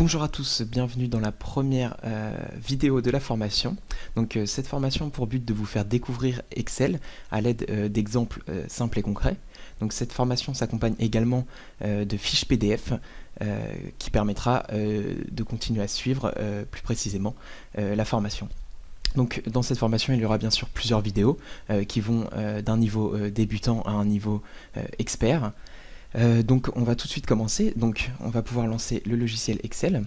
Bonjour à tous, bienvenue dans la première vidéo de la formation. Donc cette formation a pour but de vous faire découvrir Excel à l'aide d'exemples simples et concrets. Donc cette formation s'accompagne également de fiches PDF qui permettra de continuer à suivre plus précisément la formation. Donc dans cette formation, il y aura bien sûr plusieurs vidéos qui vont d'un niveau débutant à un niveau expert. Donc on va tout de suite commencer. Donc on va pouvoir lancer le logiciel Excel.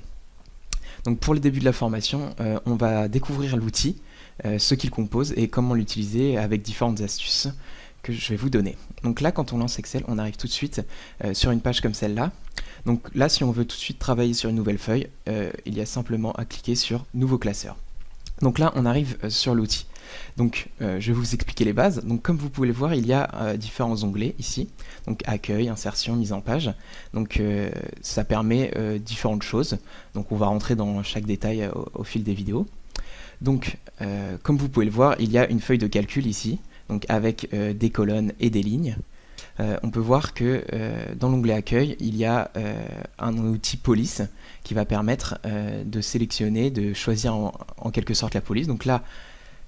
Donc pour le début de la formation, on va découvrir l'outil, ce qu'il compose et comment l'utiliser avec différentes astuces que je vais vous donner. Donc là, quand on lance Excel, on arrive tout de suite sur une page comme celle-là. Donc là, si on veut tout de suite travailler sur une nouvelle feuille, il y a simplement à cliquer sur Nouveau classeur. Donc là, on arrive sur l'outil. Donc je vais vous expliquer les bases. Donc comme vous pouvez le voir, il y a différents onglets ici. Donc accueil, insertion, mise en page. Donc ça permet différentes choses. Donc on va rentrer dans chaque détail au fil des vidéos. Donc comme vous pouvez le voir, il y a une feuille de calcul ici, donc avec des colonnes et des lignes. On peut voir que dans l'onglet accueil, il y a un outil police qui va permettre de sélectionner, de choisir en quelque sorte la police. Donc là,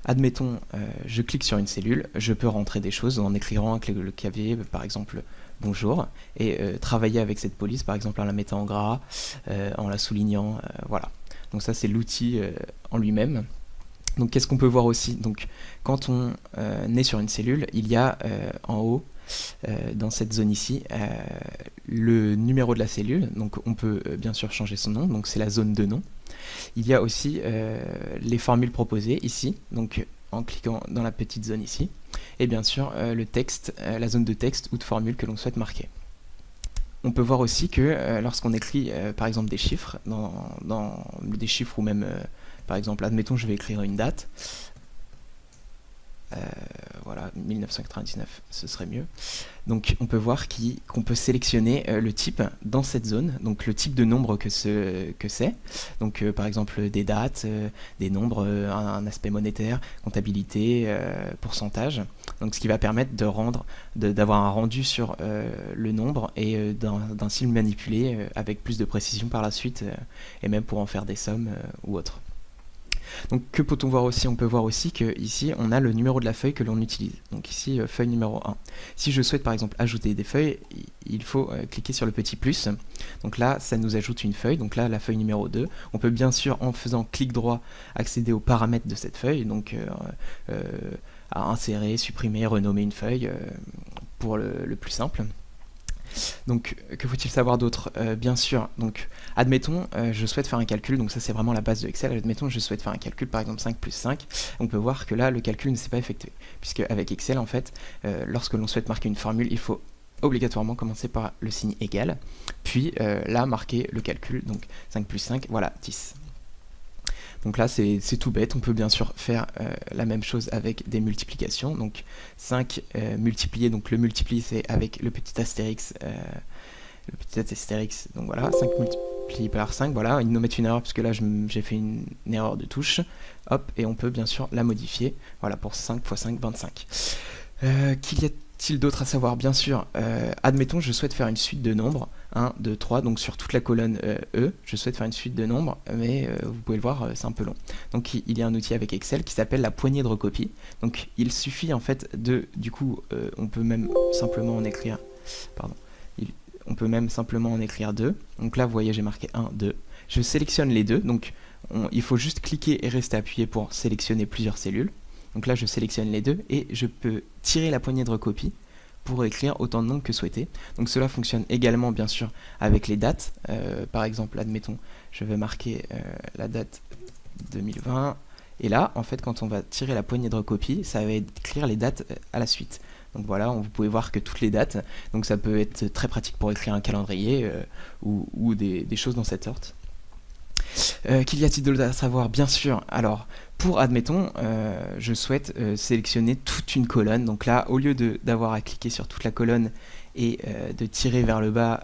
admettons, je clique sur une cellule, je peux rentrer des choses en écrivant avec le clavier, par exemple bonjour, et travailler avec cette police, par exemple en la mettant en gras, en la soulignant, voilà. Donc ça c'est l'outil en lui-même. Donc qu'est-ce qu'on peut voir aussi? Donc quand on est sur une cellule, il y a en haut, dans cette zone ici, le numéro de la cellule. Donc on peut bien sûr changer son nom, donc c'est la zone de nom. Il y a aussi les formules proposées ici, donc en cliquant dans la petite zone ici, et bien sûr le texte, la zone de texte ou de formule que l'on souhaite marquer. On peut voir aussi que lorsqu'on écrit par exemple des chiffres, dans des chiffres ou même par exemple, admettons je vais écrire une date, voilà, 1999, ce serait mieux. Donc on peut voir qu'on peut sélectionner le type dans cette zone, donc le type de nombre que c'est. Donc par exemple des dates, des nombres, un aspect monétaire, comptabilité, pourcentage. Donc ce qui va permettre d'avoir un rendu sur le nombre et d'un style manipulé avec plus de précision par la suite et même pour en faire des sommes ou autre. Donc que peut-on voir aussi? On peut voir aussi que ici on a le numéro de la feuille que l'on utilise. Donc ici feuille numéro 1. Si je souhaite par exemple ajouter des feuilles, il faut cliquer sur le petit plus. Donc là ça nous ajoute une feuille, donc là la feuille numéro 2. On peut bien sûr en faisant clic droit accéder aux paramètres de cette feuille, donc à insérer, supprimer, renommer une feuille pour le plus simple. Donc que faut-il savoir d'autre? Bien sûr, donc admettons je souhaite faire un calcul, donc ça c'est vraiment la base de Excel. Admettons je souhaite faire un calcul, par exemple 5 plus 5, on peut voir que là le calcul ne s'est pas effectué, puisque avec Excel en fait, lorsque l'on souhaite marquer une formule, il faut obligatoirement commencer par le signe égal, puis là marquer le calcul, donc 5 plus 5, voilà 10. Donc là c'est tout bête, on peut bien sûr faire la même chose avec des multiplications, donc 5 multiplié, donc le multiplier c'est avec le petit astérix, donc voilà, 5 multiplié par 5, voilà, il nous met une erreur parce que là j'ai fait une erreur de touche, hop, et on peut bien sûr la modifier, voilà, pour 5 x 5, 25. Qu'il y a-t-il d'autre à savoir? Bien sûr, admettons je souhaite faire une suite de nombres, 1, 2, 3, donc sur toute la colonne E, je souhaite faire une suite de nombres, mais vous pouvez le voir, c'est un peu long. Donc il y a un outil avec Excel qui s'appelle la poignée de recopie. Donc il suffit en fait du coup, on peut même simplement en écrire, on peut même simplement en écrire 2. Donc là vous voyez j'ai marqué 1, 2. Je sélectionne les deux, donc il faut juste cliquer et rester appuyé pour sélectionner plusieurs cellules. Donc là je sélectionne les deux et je peux tirer la poignée de recopie pour écrire autant de nombres que souhaité. Donc cela fonctionne également bien sûr avec les dates. Par exemple, admettons, je vais marquer la date 2020. Et là, en fait, quand on va tirer la poignée de recopie, ça va écrire les dates à la suite. Donc voilà, vous pouvez voir que toutes les dates, donc ça peut être très pratique pour écrire un calendrier ou des choses dans cette sorte. Qu'il y a-t-il d'autre à savoir? Bien sûr, alors pour admettons je souhaite sélectionner toute une colonne, donc là au lieu d'avoir à cliquer sur toute la colonne et de tirer vers le bas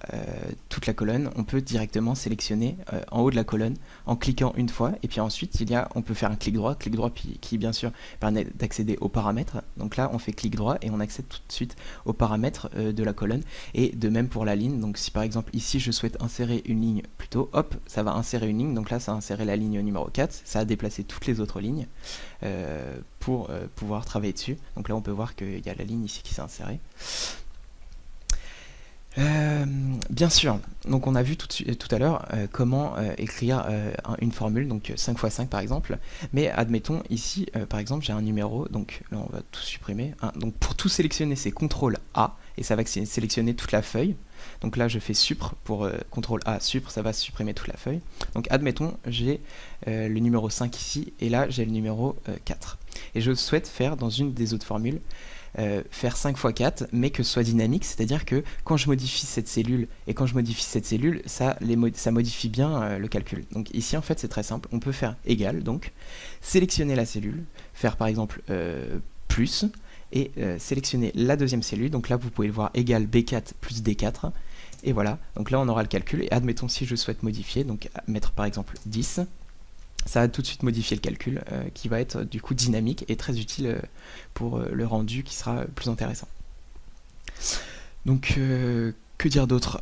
toute la colonne, on peut directement sélectionner en haut de la colonne en cliquant une fois, et puis ensuite on peut faire un clic droit qui bien sûr permet d'accéder aux paramètres. Donc là on fait clic droit et on accède tout de suite aux paramètres de la colonne, et de même pour la ligne. Donc si par exemple ici je souhaite insérer une ligne plutôt, hop, ça va insérer une ligne, donc là ça a inséré la ligne numéro 4, ça a déplacé toutes les autres lignes pour pouvoir travailler dessus. Donc là on peut voir qu'il y a la ligne ici qui s'est insérée. Bien sûr, donc on a vu tout à l'heure comment écrire une formule, donc 5 x 5 par exemple, mais admettons ici par exemple j'ai un numéro, donc là on va tout supprimer, donc pour tout sélectionner c'est CTRL A et ça va sélectionner toute la feuille. Donc là je fais supr pour CTRL A, supr, ça va supprimer toute la feuille. Donc admettons j'ai le numéro 5 ici et là j'ai le numéro 4 et je souhaite faire dans une des autres formules faire 5 x 4 mais que ce soit dynamique, c'est à dire que quand je modifie cette cellule et quand je modifie cette cellule ça modifie bien le calcul. Donc ici en fait c'est très simple, on peut faire égal, donc sélectionner la cellule, faire par exemple plus et sélectionner la deuxième cellule, donc là vous pouvez le voir égal B4 plus D4 et voilà, donc là on aura le calcul. Et admettons si je souhaite modifier, donc mettre par exemple 10, ça va tout de suite modifier le calcul qui va être du coup dynamique et très utile pour le rendu qui sera plus intéressant. Donc que dire d'autre?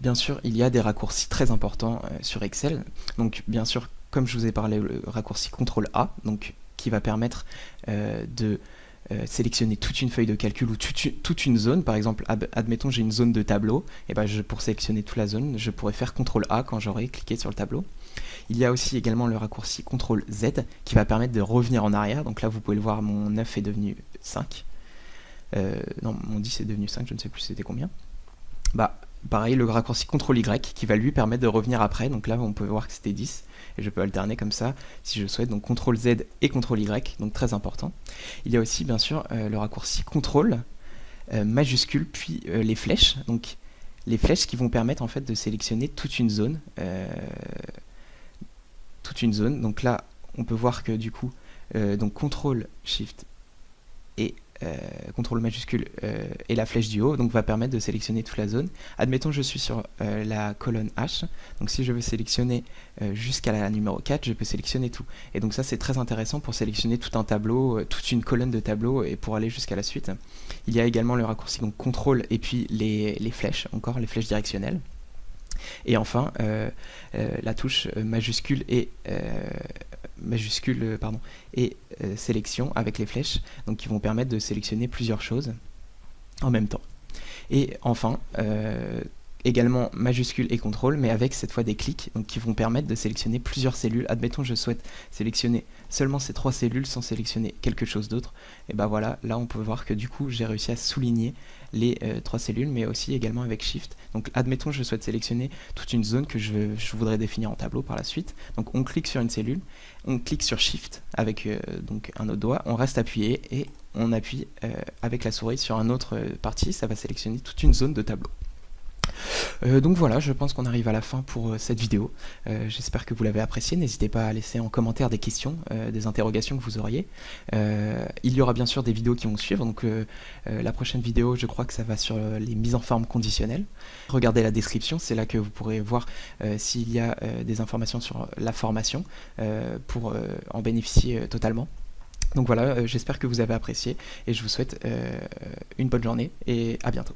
Bien sûr il y a des raccourcis très importants sur Excel. Donc bien sûr comme je vous ai parlé, le raccourci CTRL A, donc qui va permettre de sélectionner toute une feuille de calcul ou toute une zone. Par exemple, admettons j'ai une zone de tableau, et ben pour sélectionner toute la zone, je pourrais faire CTRL A quand j'aurai cliqué sur le tableau. Il y a aussi également le raccourci CTRL Z qui va permettre de revenir en arrière. Donc là vous pouvez le voir, mon 9 est devenu 5. Non, mon 10 est devenu 5, je ne sais plus c'était combien. Bah pareil, le raccourci CTRL Y qui va lui permettre de revenir après. Donc là on peut voir que c'était 10 et je peux alterner comme ça si je souhaite. Donc CTRL Z et CTRL Y, donc très important. Il y a aussi bien sûr le raccourci CTRL majuscule puis les flèches. Donc les flèches qui vont permettre en fait de sélectionner toute une zone. Donc là on peut voir que du coup donc CTRL SHIFT et CTRL majuscule et la flèche du haut donc va permettre de sélectionner toute la zone. Admettons je suis sur la colonne H, donc si je veux sélectionner jusqu'à la numéro 4, je peux sélectionner tout. Et donc ça c'est très intéressant pour sélectionner tout un tableau, toute une colonne de tableaux et pour aller jusqu'à la suite. Il y a également le raccourci donc CTRL et puis les flèches, encore les flèches directionnelles. Et enfin la touche majuscule et sélection avec les flèches, donc qui vont permettre de sélectionner plusieurs choses en même temps. Et enfin également majuscule et contrôle, mais avec cette fois des clics, donc qui vont permettre de sélectionner plusieurs cellules. Admettons je souhaite sélectionner seulement ces 3 cellules sans sélectionner quelque chose d'autre, et ben voilà, là on peut voir que du coup j'ai réussi à souligner les 3 cellules, mais aussi également avec Shift. Donc admettons je souhaite sélectionner toute une zone que je voudrais définir en tableau par la suite. Donc on clique sur une cellule, on clique sur Shift avec donc un autre doigt, on reste appuyé et on appuie avec la souris sur un autre partie, ça va sélectionner toute une zone de tableau. Donc voilà, je pense qu'on arrive à la fin pour cette vidéo. J'espère que vous l'avez apprécié. N'hésitez pas à laisser en commentaire des questions, des interrogations que vous auriez. Il y aura bien sûr des vidéos qui vont suivre. Donc la prochaine vidéo, je crois que ça va sur les mises en forme conditionnelles. Regardez la description, c'est là que vous pourrez voir s'il y a des informations sur la formation pour en bénéficier totalement. Donc voilà, j'espère que vous avez apprécié et je vous souhaite une bonne journée et à bientôt.